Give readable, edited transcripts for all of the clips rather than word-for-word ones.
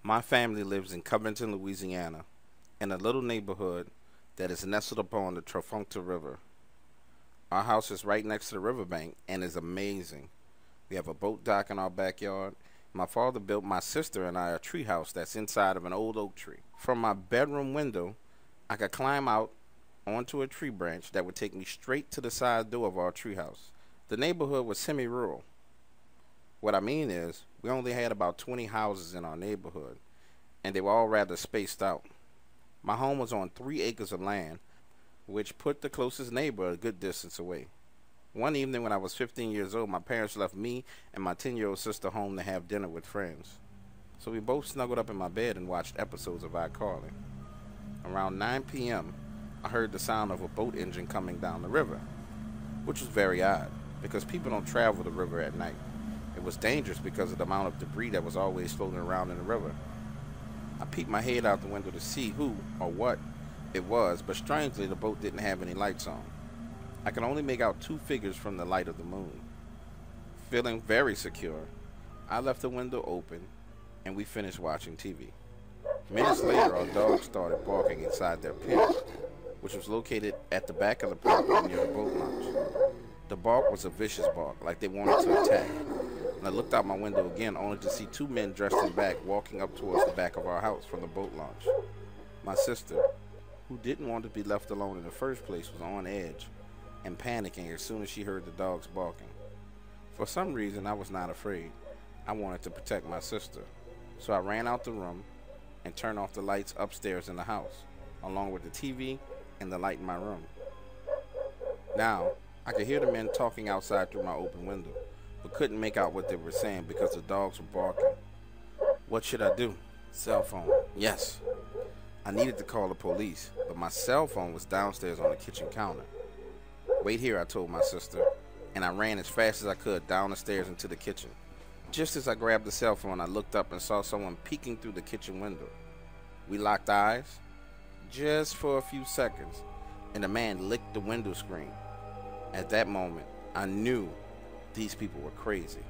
My family lives in Covington, Louisiana, in a little neighborhood that is nestled upon the Trafalgar River. Our house is right next to the riverbank and is amazing. We have a boat dock in our backyard. My father built my sister and I a treehouse that's inside of an old oak tree. From my bedroom window, I could climb out onto a tree branch that would take me straight to the side door of our treehouse. The neighborhood was semi-rural. What I mean is, we only had about 20 houses in our neighborhood, and they were all rather spaced out. My home was on 3 acres of land, which put the closest neighbor a good distance away. One evening when I was 15 years old, my parents left me and my 10-year-old sister home to have dinner with friends. So we both snuggled up in my bed and watched episodes of iCarly. Around 9 p.m., I heard the sound of a boat engine coming down the river, which was very odd, because people don't travel the river at night. It was dangerous because of the amount of debris that was always floating around in the river. I peeked my head out the window to see who or what it was, but strangely the boat didn't have any lights on. I could only make out 2 figures from the light of the moon. Feeling very secure, I left the window open and we finished watching TV. Minutes later, our dogs started barking inside their pen, which was located at the back of the property near the boat launch. The bark was a vicious bark, like they wanted to attack. And I looked out my window again, only to see 2 men dressed in black walking up towards the back of our house from the boat launch. My sister, who didn't want to be left alone in the first place, was on edge and panicking as soon as she heard the dogs barking. For some reason, I was not afraid. I wanted to protect my sister. So I ran out the room and turned off the lights upstairs in the house, along with the TV and the light in my room. Now, I could hear the men talking outside through my open window, but couldn't make out what they were saying because the dogs were barking. What should I do? Cell phone. Yes. I needed to call the police, but my cell phone was downstairs on the kitchen counter. Wait here, I told my sister, and I ran as fast as I could down the stairs into the kitchen. Just as I grabbed the cell phone, I looked up and saw someone peeking through the kitchen window. We locked eyes, just for a few seconds, and the man licked the window screen. At that moment, I knew these people were crazy.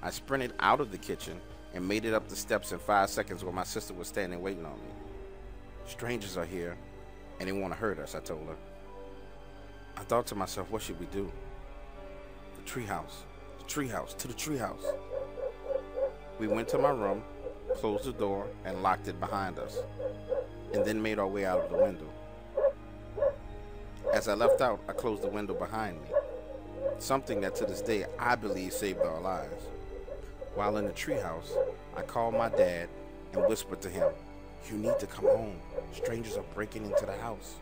I sprinted out of the kitchen and made it up the steps in 5 seconds where my sister was standing waiting on me. Strangers are here, and they want to hurt us, I told her. I thought to myself, what should we do? The treehouse, to the treehouse. We went to my room, closed the door, and locked it behind us, and then made our way out of the window. As I left out, I closed the window behind me, something that to this day I believe saved our lives. While in the treehouse, I called my dad and whispered to him, "You need to come home. Strangers are breaking into the house."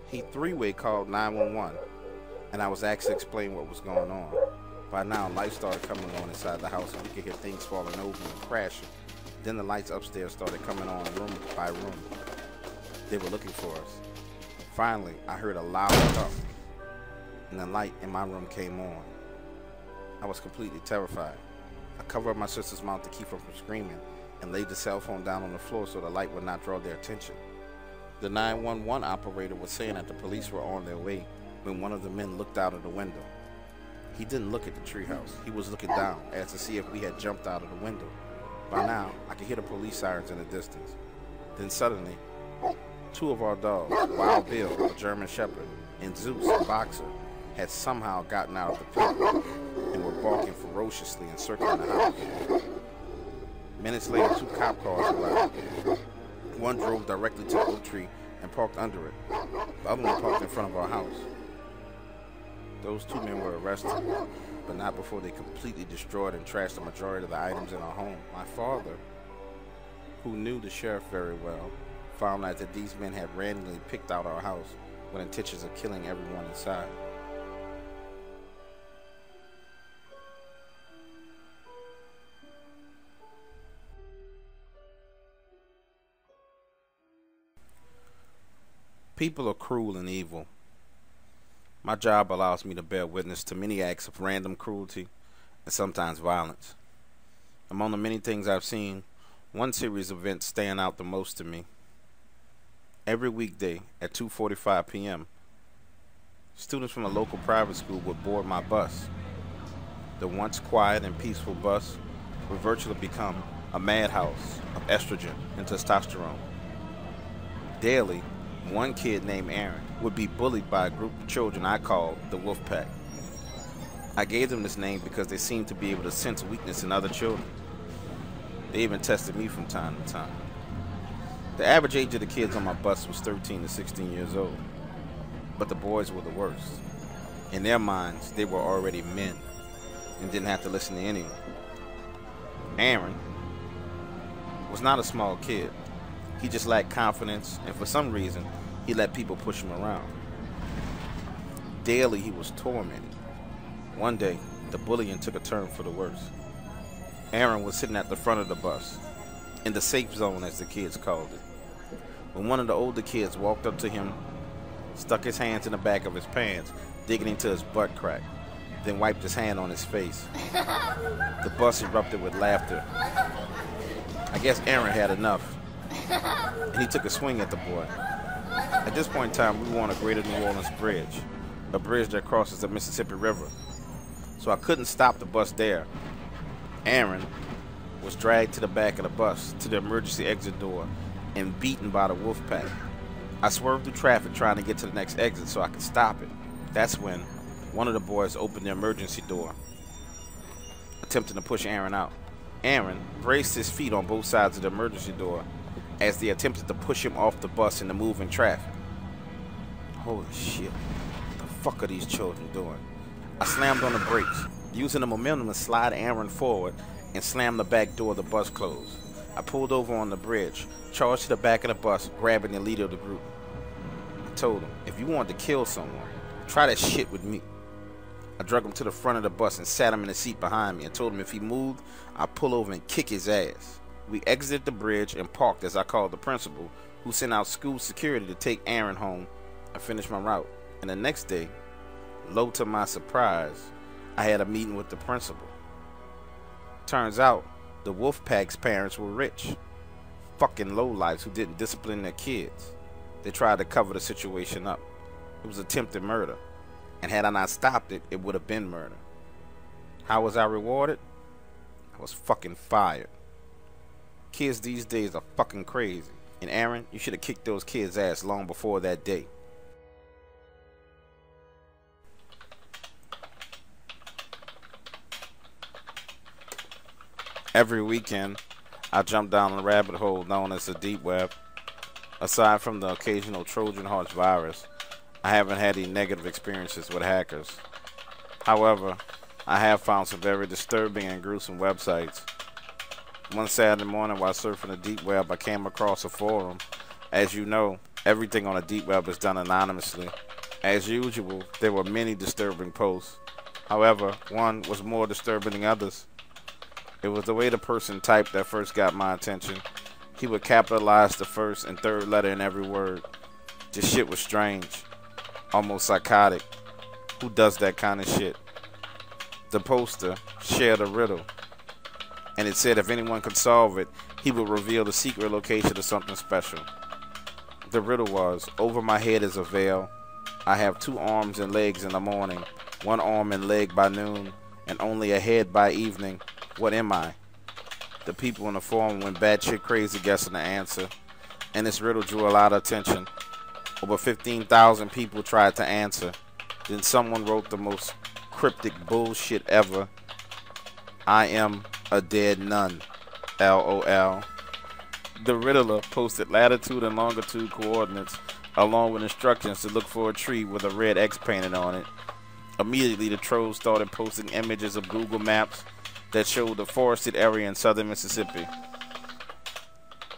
He three-way called 911, and I was asked to explain what was going on. By now, lights started coming on inside the house, and we could hear things falling over and crashing. Then the lights upstairs started coming on room by room. They were looking for us. Finally, I heard a loud thump, and the light in my room came on. I was completely terrified. I covered my sister's mouth to keep her from screaming, and laid the cell phone down on the floor so the light would not draw their attention. The 911 operator was saying that the police were on their way when one of the men looked out of the window. He didn't look at the treehouse. He was looking down as to see if we had jumped out of the window. By now, I could hear the police sirens in the distance. Then suddenly, 2 of our dogs, Wild Bill, a German Shepherd, and Zeus, a boxer, had somehow gotten out of the pit and were barking ferociously and circling the house. Minutes later, 2 cop cars arrived. One drove directly to the oak tree and parked under it. The other one parked in front of our house. Those 2 men were arrested, but not before they completely destroyed and trashed the majority of the items in our home. My father, who knew the sheriff very well, found out that these men had randomly picked out our house with intentions of killing everyone inside. People are cruel and evil. My job allows me to bear witness to many acts of random cruelty and sometimes violence. Among the many things I've seen, one series of events stand out the most to me. Every weekday at 2:45 p.m., students from a local private school would board my bus. The once quiet and peaceful bus would virtually become a madhouse of estrogen and testosterone. Daily, one kid named Aaron would be bullied by a group of children I called the Wolf Pack. I gave them this name because they seemed to be able to sense weakness in other children. They even tested me from time to time. The average age of the kids on my bus was 13 to 16 years old, but the boys were the worst. In their minds, they were already men and didn't have to listen to anyone. Aaron was not a small kid. He just lacked confidence, and for some reason, he let people push him around. Daily, he was tormented. One day, the bullying took a turn for the worse. Aaron was sitting at the front of the bus, in the safe zone as the kids called it, when one of the older kids walked up to him, stuck his hands in the back of his pants, digging into his butt crack, then wiped his hand on his face. The bus erupted with laughter. I guess Aaron had enough, and he took a swing at the boy. At this point in time, we were on a Greater New Orleans bridge, a bridge that crosses the Mississippi River, so I couldn't stop the bus there. Aaron was dragged to the back of the bus, to the emergency exit door, and beaten by the wolf pack. I swerved through traffic trying to get to the next exit so I could stop it. That's when one of the boys opened the emergency door, attempting to push Aaron out. Aaron braced his feet on both sides of the emergency door as they attempted to push him off the bus in the moving traffic. Holy shit, what the fuck are these children doing? I slammed on the brakes, using the momentum to slide Aaron forward and slam the back door of the bus closed. I pulled over on the bridge, charged to the back of the bus, grabbing the leader of the group. I told him, if you want to kill someone, try that shit with me. I drug him to the front of the bus and sat him in the seat behind me and told him if he moved, I'd pull over and kick his ass. We exited the bridge and parked as I called the principal, who sent out school security to take Aaron home. I finished my route, and the next day, low to my surprise, I had a meeting with the principal. Turns out, the Wolfpack's parents were rich. Fucking lowlifes who didn't discipline their kids. They tried to cover the situation up. It was attempted murder. And had I not stopped it, it would have been murder. How was I rewarded? I was fucking fired. Kids these days are fucking crazy. And Aaron, you should have kicked those kids' ass long before that day. Every weekend, I jump down a rabbit hole known as the deep web. Aside from the occasional Trojan horse virus, I haven't had any negative experiences with hackers. However, I have found some very disturbing and gruesome websites. One Saturday morning while surfing the deep web, I came across a forum. As you know, everything on the deep web is done anonymously. As usual, there were many disturbing posts. However, one was more disturbing than others. It was the way the person typed that first got my attention. He would capitalize the first and third letter in every word. This shit was strange. Almost psychotic. Who does that kind of shit? The poster shared a riddle, and it said if anyone could solve it, he would reveal the secret location of something special. The riddle was, over my head is a veil. I have 2 arms and legs in the morning, 1 arm and leg by noon, and only a head by evening. What am I? The people in the forum went batshit crazy guessing the answer, and this riddle drew a lot of attention. Over 15,000 people tried to answer. Then someone wrote the most cryptic bullshit ever. I am a dead nun. LOL. The riddler posted latitude and longitude coordinates along with instructions to look for a tree with a red X painted on it. Immediately the trolls started posting images of Google Maps that showed the forested area in southern Mississippi.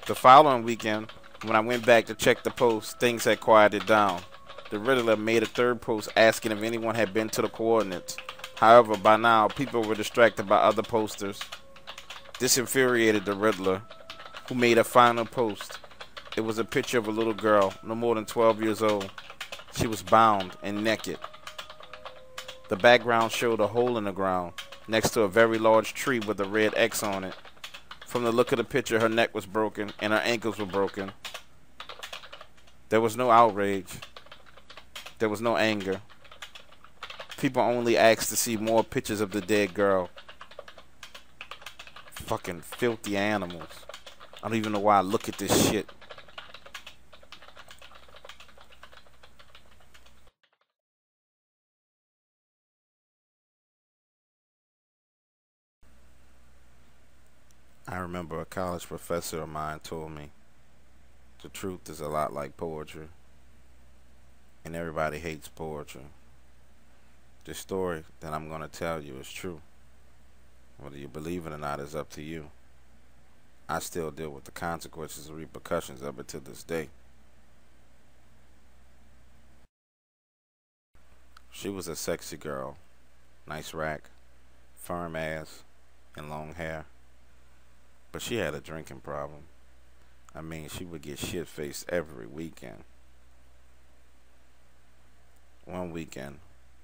The following weekend, when I went back to check the post, things had quieted down. The riddler made a third post asking if anyone had been to the coordinates. However, by now, people were distracted by other posters. This infuriated the riddler, who made a final post. It was a picture of a little girl, no more than 12 years old. She was bound and naked. The background showed a hole in the ground, next to a very large tree with a red X on it. From the look of the picture, her neck was broken and her ankles were broken. There was no outrage. There was no anger. People only asked to see more pictures of the dead girl. Fucking filthy animals. I don't even know why I look at this shit. I remember a college professor of mine told me the truth is a lot like poetry, and everybody hates poetry. The story that I'm going to tell you is true. Whether you believe it or not is up to you. I still deal with the consequences and repercussions of it to this day. She was a sexy girl, nice rack, firm ass, and long hair. But she had a drinking problem. I mean, she would get shit-faced every weekend. One weekend,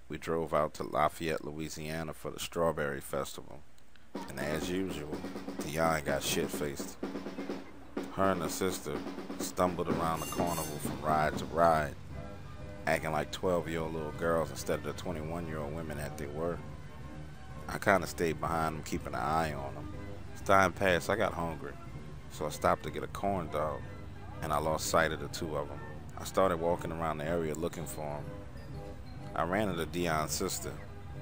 we drove out to Lafayette, Louisiana for the Strawberry Festival. And as usual, Dion got shit-faced. Her and her sister stumbled around the carnival from ride to ride, acting like 12-year-old little girls instead of the 21-year-old women that they were. I kind of stayed behind them, keeping an eye on them. As time passed, I got hungry, so I stopped to get a corn dog, and I lost sight of the two of them. I started walking around the area looking for them. I ran into Dion's sister,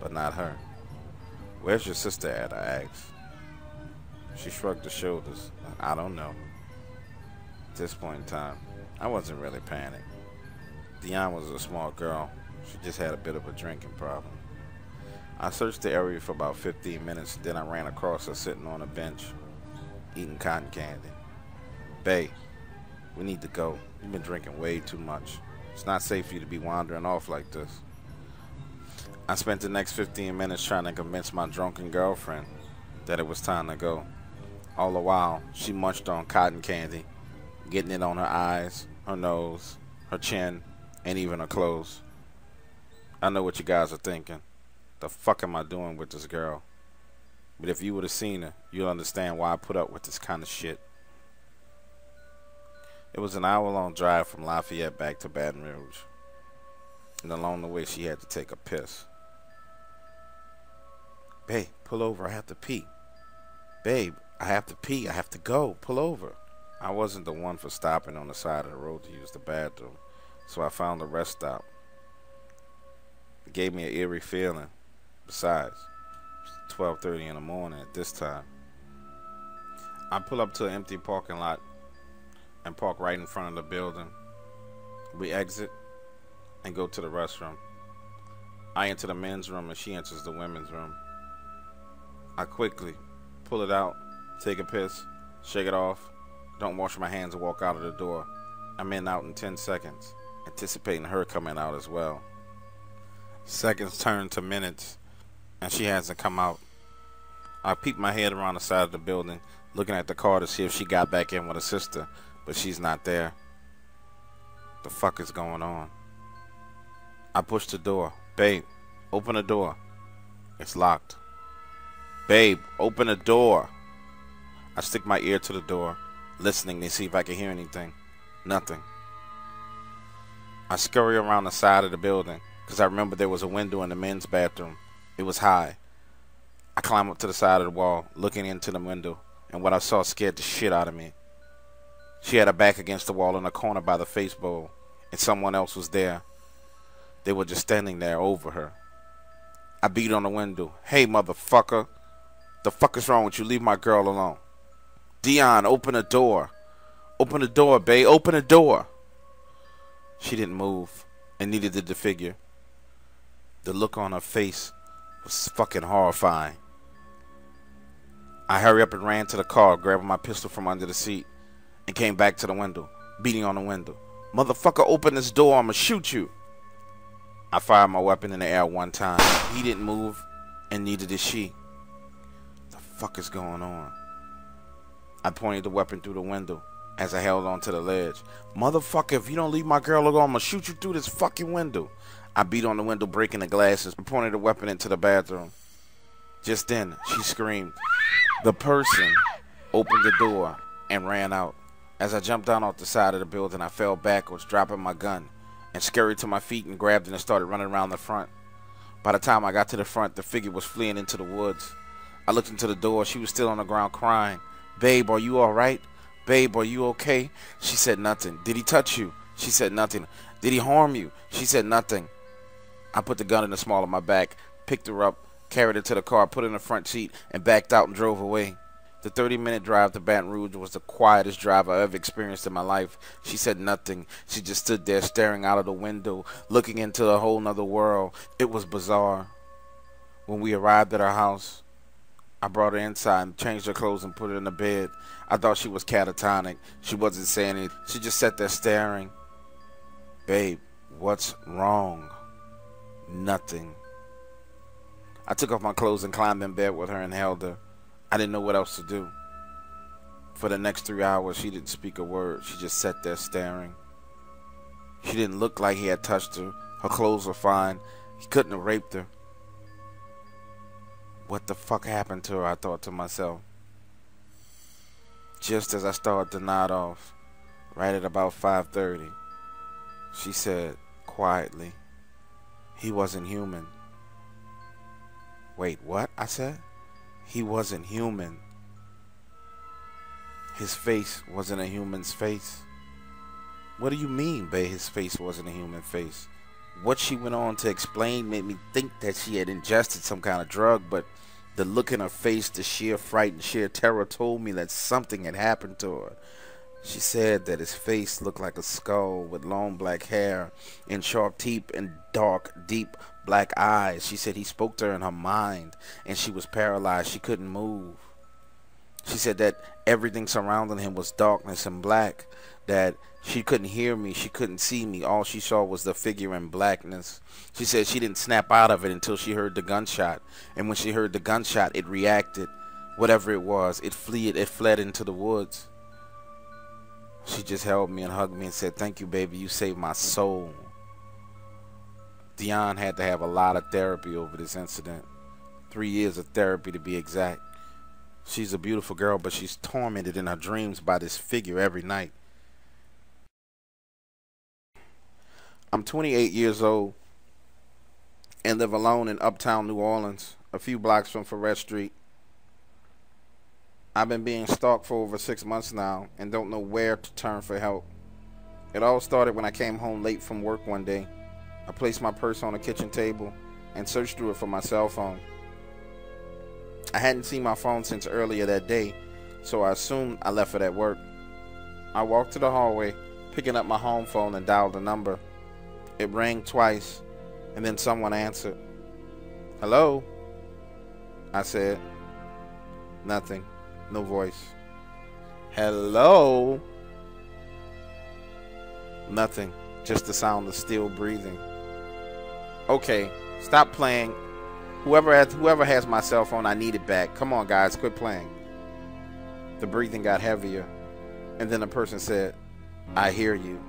but not her. "Where's your sister at?" I asked. She shrugged her shoulders. "I don't know." At this point in time, I wasn't really panicked. Dion was a small girl. She just had a bit of a drinking problem. I searched the area for about 15 minutes, then I ran across her sitting on a bench, eating cotton candy. "Bae, we need to go. You've been drinking way too much. It's not safe for you to be wandering off like this." I spent the next 15 minutes trying to convince my drunken girlfriend that it was time to go. All the while, she munched on cotton candy, getting it on her eyes, her nose, her chin, and even her clothes. I know what you guys are thinking. The fuck am I doing with this girl? But if you would have seen her, you'll understand why I put up with this kind of shit. It was an hour-long drive from Lafayette back to Baton Rouge. And along the way, she had to take a piss. "Babe, pull over. I have to pee. Babe, I have to pee. I have to go. Pull over." I wasn't the one for stopping on the side of the road to use the bathroom, so I found a rest stop. It gave me an eerie feeling. Besides, it's 12:30 in the morning at this time. I pull up to an empty parking lot and park right in front of the building. We exit and go to the restroom. I enter the men's room and she enters the women's room. I quickly pull it out, take a piss, shake it off, don't wash my hands and walk out of the door. I'm in out in 10 seconds, anticipating her coming out as well. Seconds turn to minutes, and she hasn't come out. I peek my head around the side of the building, looking at the car to see if she got back in with her sister, but she's not there. The fuck is going on? I push the door. "Babe, open the door." It's locked. "Babe, open the door." I stick my ear to the door, listening to see if I can hear anything. Nothing. I scurry around the side of the building, because I remember there was a window in the men's bathroom. It was high. I climb up to the side of the wall, looking into the window, and what I saw scared the shit out of me. She had her back against the wall in the corner by the face bowl, and someone else was there. They were just standing there over her. I beat on the window. "Hey, motherfucker. The fuck is wrong with you? Leave my girl alone." "Dion, open the door. Open the door, babe. Open the door." She didn't move, and neither did the figure. The look on her face was fucking horrifying. I hurried up and ran to the car, grabbing my pistol from under the seat, and came back to the window, beating on the window. "Motherfucker, open this door. I'ma shoot you." I fired my weapon in the air one time. He didn't move, and neither did she. The fuck is going on? I pointed the weapon through the window as I held onto the ledge. "Motherfucker, if you don't leave my girl alone, I'ma shoot you through this fucking window." I beat on the window, breaking the glasses, and pointed the weapon into the bathroom. Just then, she screamed. The person opened the door and ran out. As I jumped down off the side of the building, I fell backwards, dropping my gun, and scurried to my feet and grabbed it and started running around the front. By the time I got to the front, the figure was fleeing into the woods. I looked into the door. She was still on the ground crying. Babe, are you all right? Babe, are you okay? She said nothing. Did he touch you? She said nothing. Did he harm you? She said nothing. I put the gun in the small of my back, picked her up, carried her to the car, put her in the front seat, and backed out and drove away. The 30-minute drive to Baton Rouge was the quietest drive I ever experienced in my life. She said nothing. She just stood there staring out of the window, looking into a whole nother world. It was bizarre. When we arrived at our house, I brought her inside and changed her clothes and put her in the bed. I thought she was catatonic. She wasn't saying anything. She just sat there staring. Babe, what's wrong? Nothing. I took off my clothes and climbed in bed with her and held her. I didn't know what else to do. For the next 3 hours, she didn't speak a word. She just sat there staring. She didn't look like he had touched her. Her clothes were fine. He couldn't have raped her. What the fuck happened to her, I thought to myself. Just as I started to nod off, right at about 5:30, she said quietly, he wasn't human. Wait, what? I said. He wasn't human. His face wasn't a human's face. What do you mean, babe, his face wasn't a human face? What she went on to explain made me think that she had ingested some kind of drug, but the look in her face, the sheer fright and sheer terror told me that something had happened to her. She said that his face looked like a skull with long black hair and sharp teeth and dark, deep black eyes. She said he spoke to her in her mind and she was paralyzed. She couldn't move. She said that everything surrounding him was darkness and black, that she couldn't hear me, she couldn't see me. All she saw was the figure in blackness. She said she didn't snap out of it until she heard the gunshot. And when she heard the gunshot, it reacted. Whatever it was, it fled into the woods. She just held me and hugged me and said, thank you, baby, you saved my soul. Dion had to have a lot of therapy over this incident. 3 years of therapy to be exact. She's a beautiful girl, but she's tormented in her dreams by this figure every night. I'm 28 years old and live alone in uptown New Orleans, a few blocks from Ferret Street. I've been being stalked for over 6 months now and don't know where to turn for help. It all started when I came home late from work one day. I placed my purse on the kitchen table and searched through it for my cell phone. I hadn't seen my phone since earlier that day, so I assumed I left it at work. I walked to the hallway, picking up my home phone and dialed the number. It rang twice, and then someone answered. Hello? I said. Nothing. No voice. Hello? Nothing. Just the sound of still breathing. Okay, stop playing. Whoever has my cell phone, I need it back. Come on, guys, quit playing. The breathing got heavier, and then the person said, I hear you.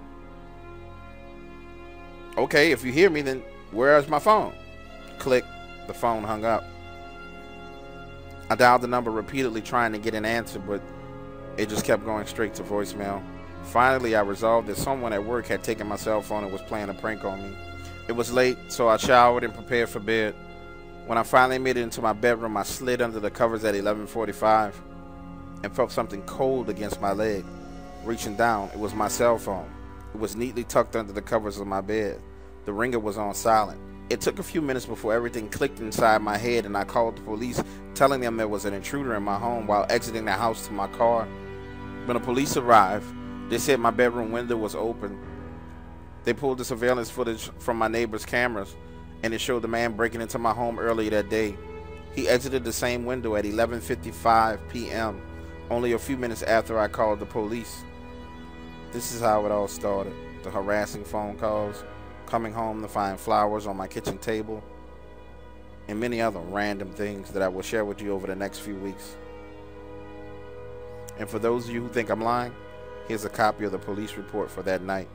Okay, if you hear me, then where's my phone? Click. The phone hung up. I dialed the number repeatedly trying to get an answer, but it just kept going straight to voicemail. Finally, I resolved that someone at work had taken my cell phone and was playing a prank on me. It was late, so I showered and prepared for bed. When I finally made it into my bedroom, I slid under the covers at 11:45 and felt something cold against my leg. Reaching down, it was my cell phone. It was neatly tucked under the covers of my bed. The ringer was on silent. It took a few minutes before everything clicked inside my head and I called the police, telling them there was an intruder in my home while exiting the house to my car. When the police arrived, they said my bedroom window was open. They pulled the surveillance footage from my neighbor's cameras, and it showed the man breaking into my home earlier that day. He exited the same window at 11:55 p.m., only a few minutes after I called the police. This is how it all started. The harassing phone calls, coming home to find flowers on my kitchen table, and many other random things that I will share with you over the next few weeks. And for those of you who think I'm lying, here's a copy of the police report for that night.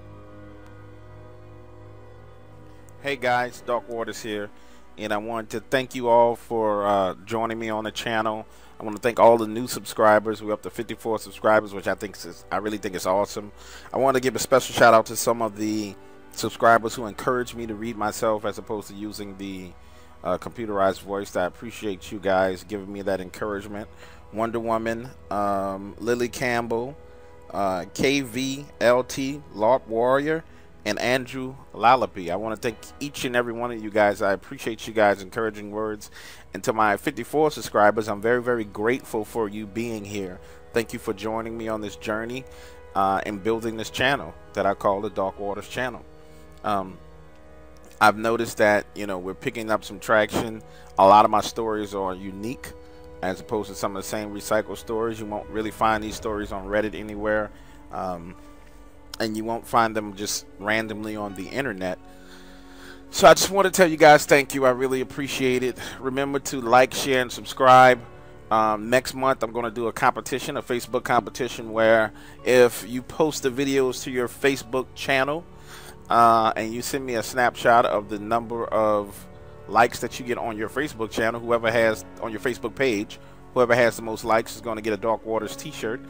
Hey guys, Dark Waters here, and I want to thank you all for joining me on the channel. I want to thank all the new subscribers. We're up to 54 subscribers, which I really think is awesome. I want to give a special shout out to some of the subscribers who encouraged me to read myself as opposed to using the computerized voice. I appreciate you guys giving me that encouragement. Wonder Woman, Lily Campbell, KVLT, LARP Warrior, and Andrew Lalapi. I want to thank each and every one of you guys. I appreciate you guys' encouraging words. And to my 54 subscribers, I'm very, very grateful for you being here. Thank you for joining me on this journey and building this channel that I call the Dark Waters channel. I've noticed that, you know, we're picking up some traction. A lot of my stories are unique as opposed to some of the same recycled stories. You won't really find these stories on Reddit anywhere. And you won't find them just randomly on the internet. So I just want to tell you guys thank you. I really appreciate it. Remember to like, share, and subscribe. Next month I'm going to do a competition, a Facebook competition, where if you post the videos to your Facebook channel and you send me a snapshot of the number of likes that you get on your Facebook channel, whoever has on your Facebook page, whoever has the most likes is going to get a Dark Waters t-shirt.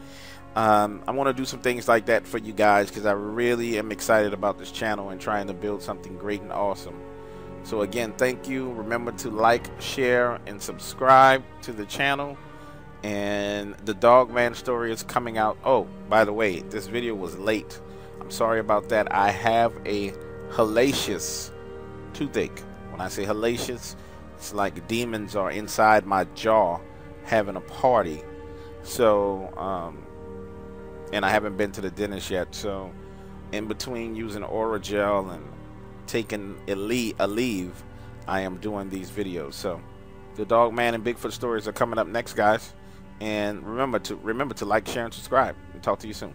I want to do some things like that for you guys because I really am excited about this channel and trying to build something great and awesome. So again, thank you. Remember to like, share, and subscribe to the channel. And the Dogman story is coming out. Oh, by the way, this video was late. I'm sorry about that. I have a hellacious toothache. When I say hellacious, it's like demons are inside my jaw having a party. So, and I haven't been to the dentist yet. So, in between using Aura Gel and taking a leave, I am doing these videos. So, the Dogman and Bigfoot stories are coming up next, guys. And remember to like, share, and subscribe. And talk to you soon.